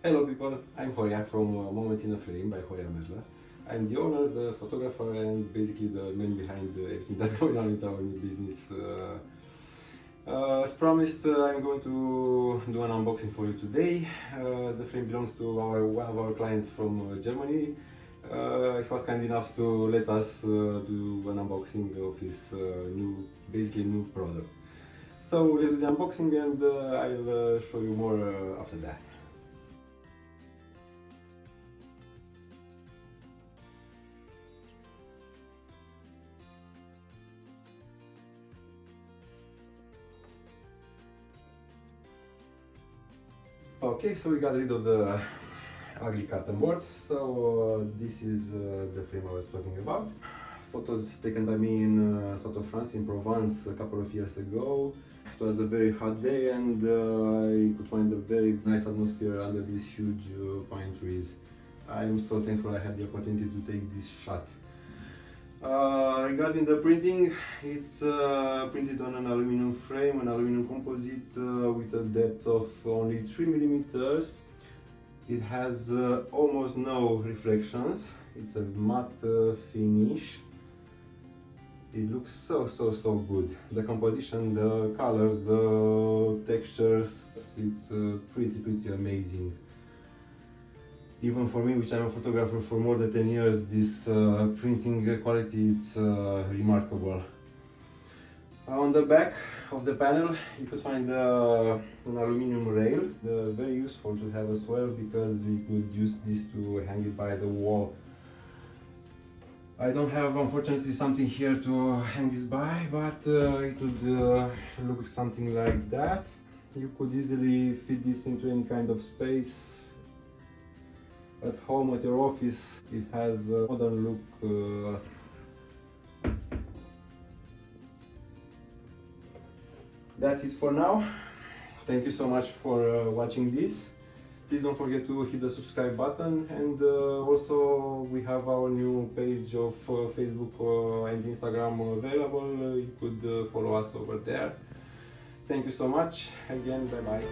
Hello people, I'm Horia from Moments in a Frame by Horia Merla. I'm the owner, the photographer, and basically the man behind everything that's going on with our new business. As promised, I'm going to do an unboxing for you today. The frame belongs to one of our clients from Germany. He was kind enough to let us do an unboxing of his basically new product. So let's do the unboxing and I'll show you more after that. Okay, so we got rid of the ugly carton board. So this is the frame I was talking about. Photos taken by me in south of France, in Provence, a couple of years ago. It was a very hot day and I could find a very nice atmosphere under these huge pine trees. I'm so thankful I had the opportunity to take this shot. Regarding the printing, it's printed on an aluminum frame, an aluminum composite with a depth of only 3 millimeters. It has almost no reflections. It's a matte finish. It looks so good. The composition, the colors, the textures, it's pretty amazing. Even for me, which I'm a photographer for more than 10 years, this printing quality, it's remarkable. On the back of the panel, you could find an aluminum rail, very useful to have as well, because you could use this to hang it by the wall. I don't have, unfortunately, something here to hang this by, but it would look something like that. You could easily fit this into any kind of space. At home, at your office, it has a modern look. That's it for now. Thank you so much for watching this. Please don't forget to hit the subscribe button, and also we have our new page of Facebook and Instagram available. You could follow us over there. Thank you so much. Again, bye bye.